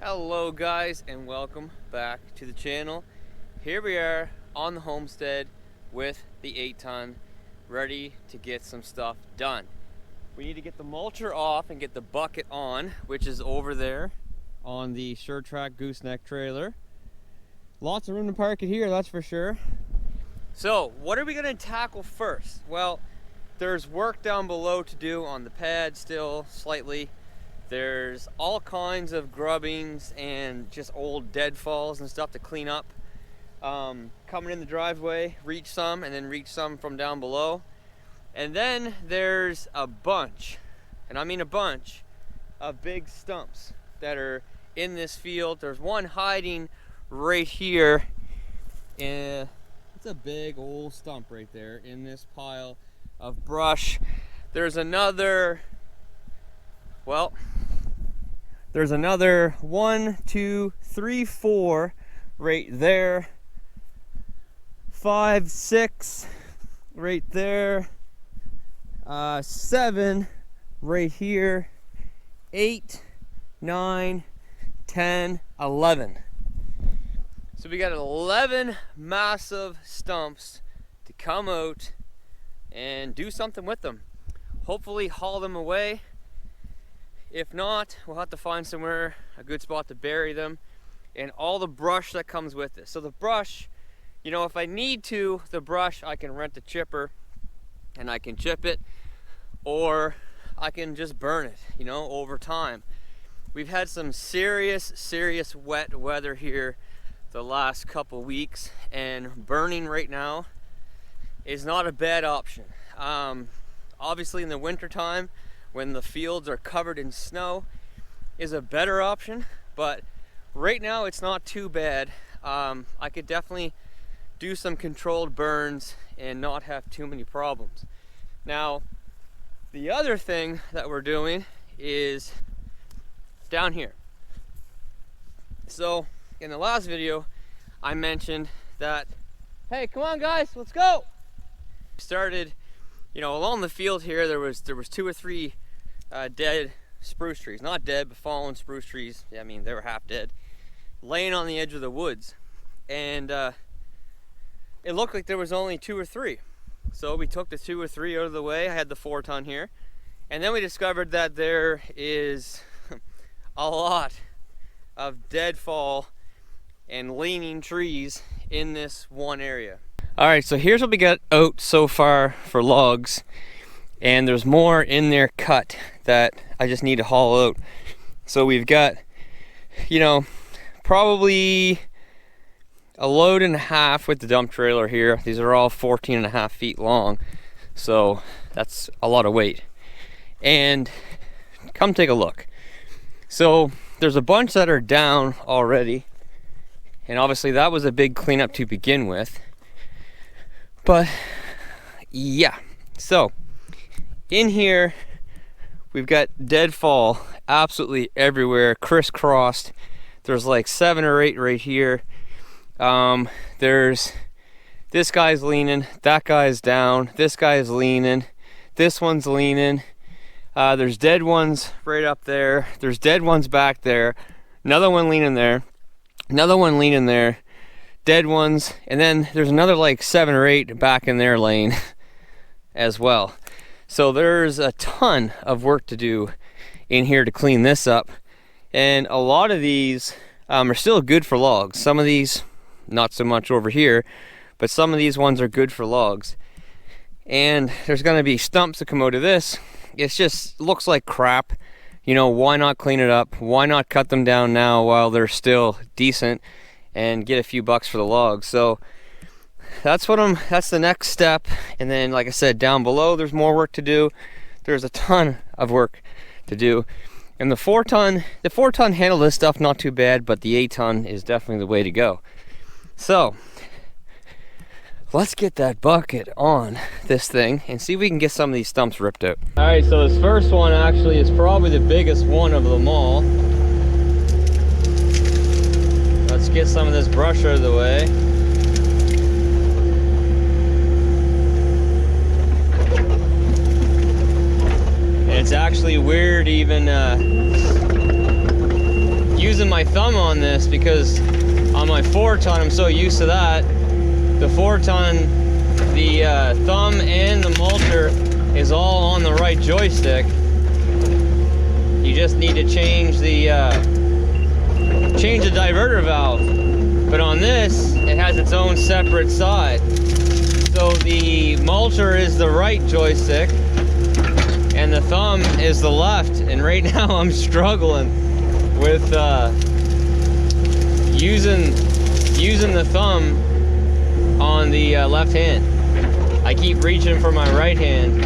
Hello guys, and welcome back to the channel. Here we are on the Homestead with the 8-ton, ready to get some stuff done. We need to get the mulcher off and get the bucket on, which is over there on the SureTrack gooseneck trailer. Lots of room to park it here, that's for sure. So what are we going to tackle first? Well, there's work down below to do on the pad still, slightly. There's all kinds of grubbings and just old deadfalls and stuff to clean up. Coming in the driveway, reach some, and then reach some from down below. And then there's a bunch, and I mean a bunch, of big stumps that are in this field. There's one hiding right here. And it's a big old stump right there in this pile of brush. There's another, well, there's another 1, 2, 3, 4 right there. 5, 6 right there. 7 right here. 8, 9, 10, 11. So we got 11 massive stumps to come out and do something with them. Hopefully haul them away. If not, we'll have to find somewhere, a good spot to bury them, and all the brush that comes with it. So the brush, you know, if I need to, the brush, I can rent a chipper and I can chip it, or I can just burn it, you know, over time. We've had some serious wet weather here the last couple weeks, and burning right now is not a bad option. Obviously in the winter time, when the fields are covered in snow, is a better option, but right now it's not too bad. I could definitely do some controlled burns and not have too many problems. Now, the other thing that we're doing is down here. So in the last video, I mentioned that, hey, come on guys, let's go. Started, you know, along the field here, there was 2 or 3 dead spruce trees, not dead, but fallen spruce trees. I mean, they were half dead, laying on the edge of the woods, and it looked like there was only 2 or 3. So we took the 2 or 3 out of the way. I had the 4-ton here, and then we discovered that there is a lot of deadfall and leaning trees in this one area. All right, so here's what we got out so far for logs, and there's more in there cut that I just need to haul out. So we've got, you know, probably a load and a half with the dump trailer here. These are all 14.5 feet long, so that's a lot of weight. And come take a look. So there's a bunch that are down already, and obviously that was a big cleanup to begin with. But yeah, so in here we've got deadfall absolutely everywhere, crisscrossed. There's like 7 or 8 right here. There's, this guy's leaning, that guy's down, this guy's leaning, this one's leaning. There's dead ones right up there. There's dead ones back there. Another one leaning there. Another one leaning there. Dead ones. And then there's another like 7 or 8 back in their lane as well. So there's a ton of work to do in here to clean this up. And a lot of these are still good for logs. Some of these, not so much over here, but some of these ones are good for logs. And there's going to be stumps that come out of this. It just looks like crap. You know, why not clean it up? Why not cut them down now while they're still decent and get a few bucks for the logs? So that's the next step. And then, like I said, down below there's more work to do. There's a ton of work to do. And the 4-ton handled this stuff not too bad, but the 8-ton is definitely the way to go. So let's get that bucket on this thing and see if we can get some of these stumps ripped out. All right, so this first one actually is probably the biggest one of them all. Let's get some of this brush out of the way. And it's actually weird even using my thumb on this because on my 4-ton, I'm so used to that. The 4-ton, the thumb and the mulcher is all on the right joystick. You just need to change the diverter valve. But on this, it has its own separate side. So the mulcher is the right joystick and the thumb is the left. And right now I'm struggling with using the thumb on the left hand. I keep reaching for my right hand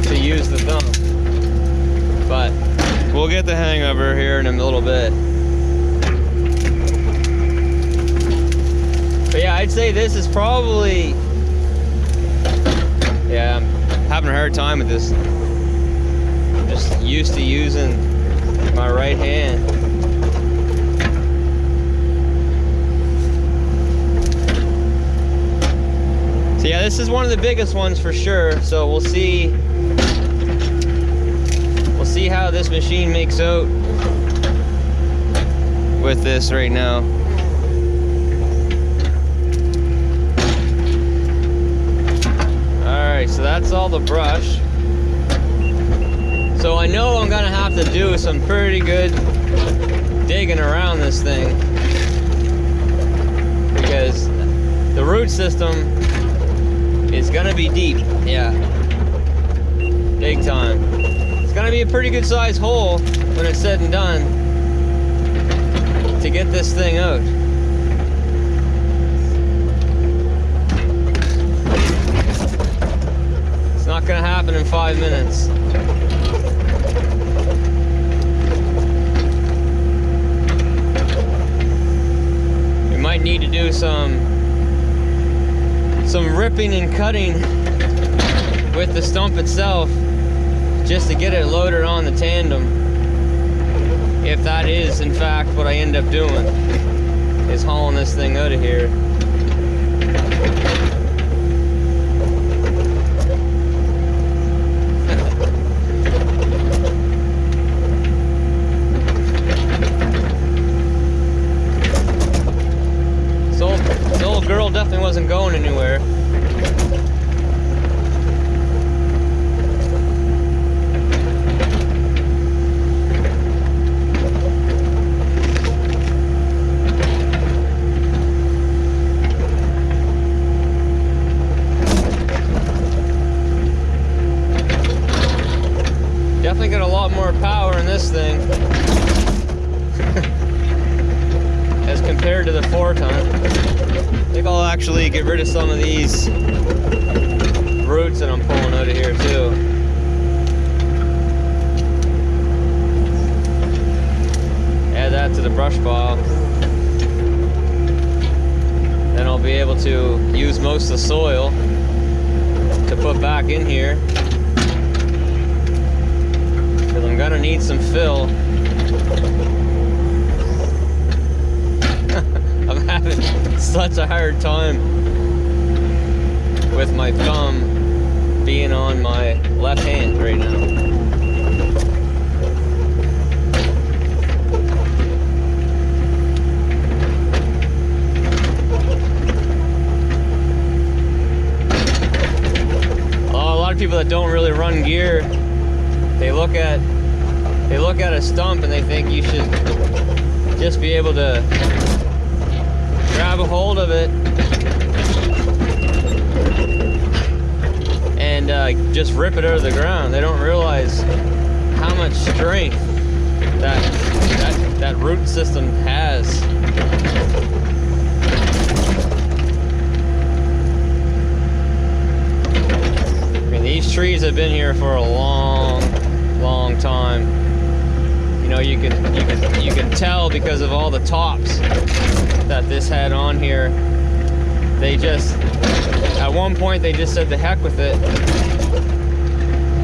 to use the thumb. But we'll get the hang of her here in a little bit. But yeah, I'd say this is probably, yeah, I'm having a hard time with this. I'm just used to using my right hand. So yeah, this is one of the biggest ones for sure. So we'll see how this machine makes out with this right now. Alright, so that's all the brush. So I know I'm gonna have to do some pretty good digging around this thing because the root system is gonna be deep. Yeah, big time. It's gonna be a pretty good sized hole when it's said and done to get this thing out. It's not gonna happen in 5 minutes. We might need to do some ripping and cutting with the stump itself just to get it loaded on the tandem, if that is in fact what I end up doing, is hauling this thing out of here. This old girl definitely wasn't going anywhere. Definitely got a lot more power in this thing as compared to the 4-ton. I think I'll actually get rid of some of these roots that I'm pulling out of here too. Add that to the brush pile. Then I'll be able to use most of the soil to put back in here. Because I'm gonna need some fill. I'm having such a hard time with my thumb being on my left hand right now. A lot of people that don't really run gear, they look at a stump and they think you should just be able to grab a hold of it and just rip it out of the ground. They don't realize how much strength that root system has. I mean, these trees have been here for a long time. You know, you can tell because of all the tops that this had on here. They just, at one point they just said the heck with it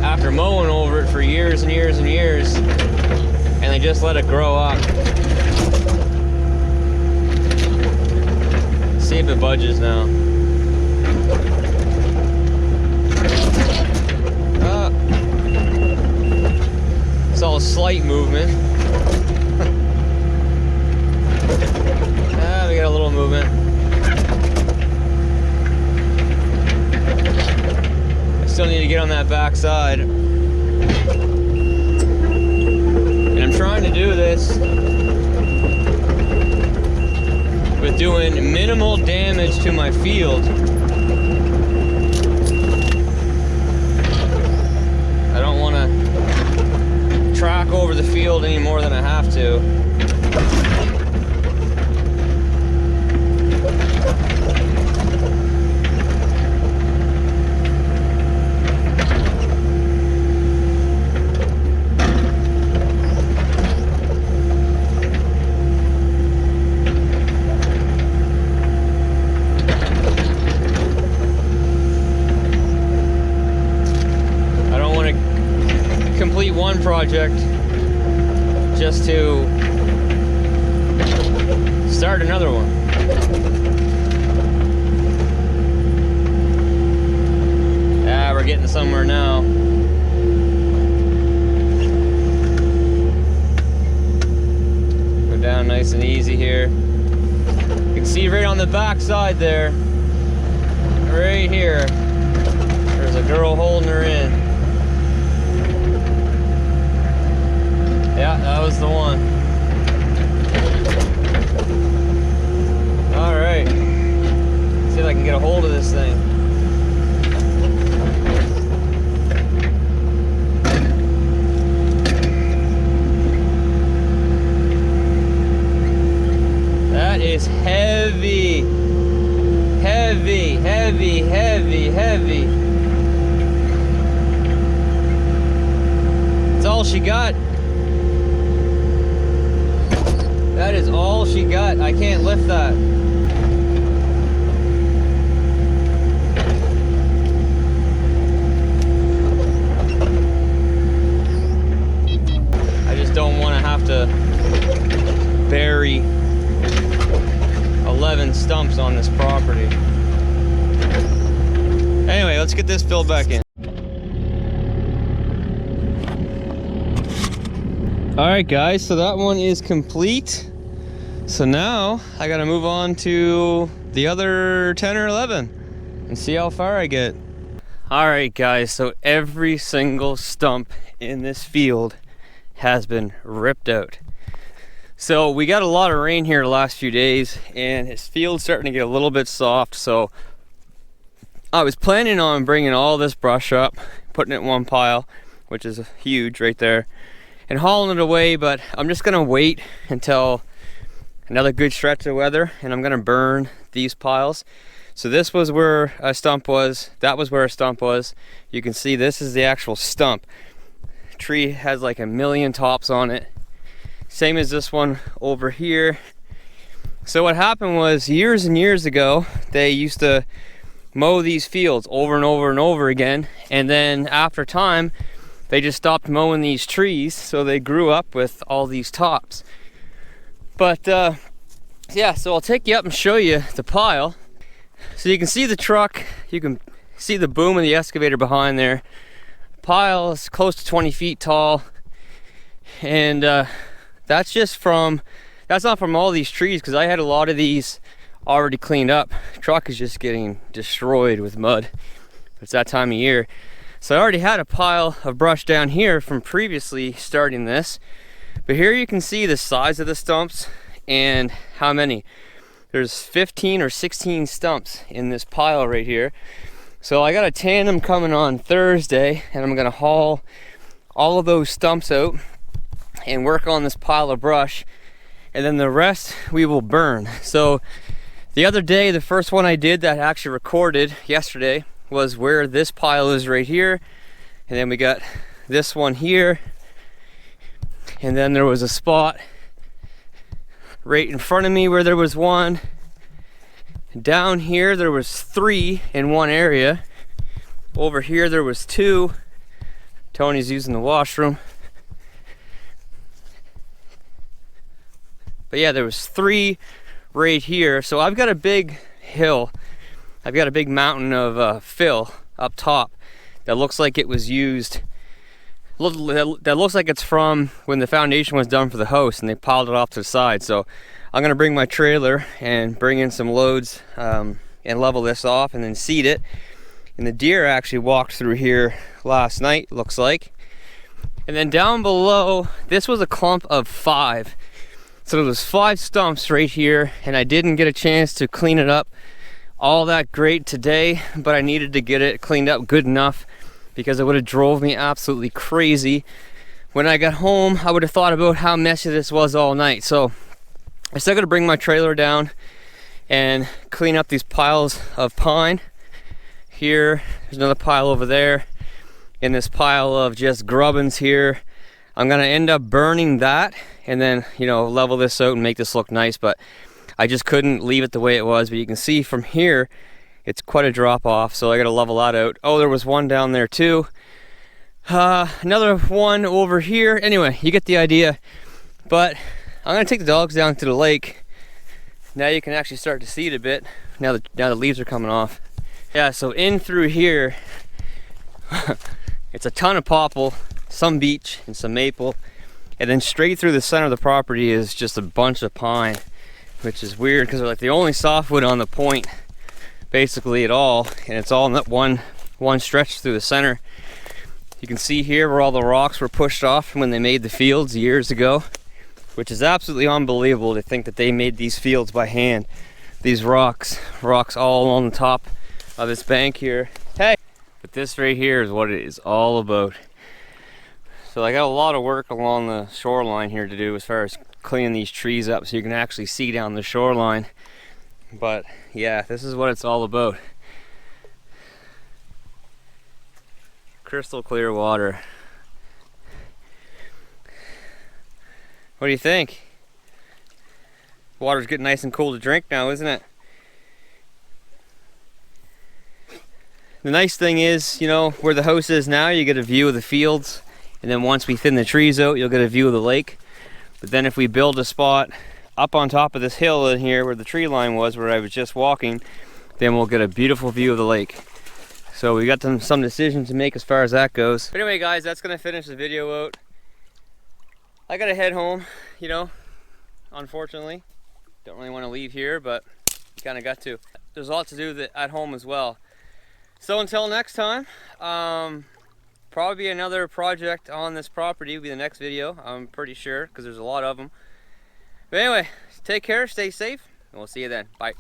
after mowing over it for years and years and years, and they just let it grow up. See if it budges now. It's all slight movement. that backside. And I'm trying to do this with doing minimal damage to my field. I don't want to track over the field any more than I have to. Complete one project just to start another one. Ah, we're getting somewhere now. Go down nice and easy here. You can see right on the back side there, right here, there's a girl holding her in. Yeah, that was the one. All right. See if I can get a hold of this thing. That is heavy. Heavy, heavy, heavy, heavy. That's all she got. That is all she got. I can't lift that. I just don't want to have to bury 11 stumps on this property. Anyway, let's get this filled back in. Alright guys, so that one is complete. So now I gotta move on to the other 10 or 11 and see how far I get. Alright guys, so every single stump in this field has been ripped out. So we got a lot of rain here the last few days and his field's starting to get a little bit soft, so I was planning on bringing all this brush up, putting it in one pile, which is huge right there, and hauling it away, but I'm just gonna wait until another good stretch of weather and I'm gonna burn these piles. So this was where a stump was, that was where a stump was. You can see this is the actual stump. Tree has like a million tops on it. Same as this one over here. So what happened was years and years ago, they used to mow these fields over and over and over again, and then after time, they just stopped mowing these trees, so they grew up with all these tops. But yeah, so I'll take you up and show you the pile. So you can see the truck, you can see the boom of the excavator behind there. Pile is close to 20 feet tall, and that's just from, that's not from all these trees, because I had a lot of these already cleaned up. The truck is just getting destroyed with mud. It's that time of year. So I already had a pile of brush down here from previously starting this. But here you can see the size of the stumps and how many. There's 15 or 16 stumps in this pile right here. So I got a tandem coming on Thursday and I'm gonna haul all of those stumps out and work on this pile of brush. And then the rest we will burn. So the other day, the first one I did that I actually recorded yesterday was where this pile is right here, and then we got this one here, and then there was a spot right in front of me where there was one. Down here there was 3 in one area. Over here there was 2. Tony's using the washroom. But yeah, there was 3 right here. So I've got a big hill, I've got a big mountain of fill up top that looks like it was used, that looks like it's from when the foundation was done for the house and they piled it off to the side. So I'm gonna bring my trailer and bring in some loads and level this off and then seed it. And the deer actually walked through here last night, looks like. And then down below, this was a clump of 5. So there was 5 stumps right here, and I didn't get a chance to clean it up all that great today, but I needed to get it cleaned up good enough because it would have drove me absolutely crazy. When I got home, I would have thought about how messy this was all night. So I still got to bring my trailer down and clean up these piles of pine. Here, there's another pile over there, and this pile of just grubbins here. I'm gonna end up burning that and then, you know, level this out and make this look nice, but I just couldn't leave it the way it was. But you can see from here, it's quite a drop off, so I gotta level that out. Oh, there was one down there too. Another one over here. Anyway, you get the idea. But I'm gonna take the dogs down to the lake. Now you can actually start to see it a bit. Now the leaves are coming off. Yeah, so in through here, it's a ton of popple, some beech, and some maple. And then straight through the center of the property is just a bunch of pine, which is weird because they're like the only softwood on the point, basically at all. And it's all in that one stretch through the center. You can see here where all the rocks were pushed off when they made the fields years ago, which is absolutely unbelievable to think that they made these fields by hand. These rocks all on the top of this bank here. Hey, but this right here is what it is all about. So I got a lot of work along the shoreline here to do as far as cleaning these trees up so you can actually see down the shoreline. But yeah, this is what it's all about. Crystal clear water. What do you think? Water's getting nice and cool to drink now, isn't it? The nice thing is, you know, where the house is now, you get a view of the fields. And then once we thin the trees out, you'll get a view of the lake. But then if we build a spot up on top of this hill in here where the tree line was, where I was just walking, then we'll get a beautiful view of the lake. So we got some decisions to make as far as that goes. But anyway, guys, that's gonna finish the video out. I gotta head home, you know, unfortunately. Don't really want to leave here, but you kind of got to. There's a lot to do at home as well. So until next time, probably another project on this property will be the next video, I'm pretty sure, because there's a lot of them. But anyway, take care, stay safe, and we'll see you then. Bye.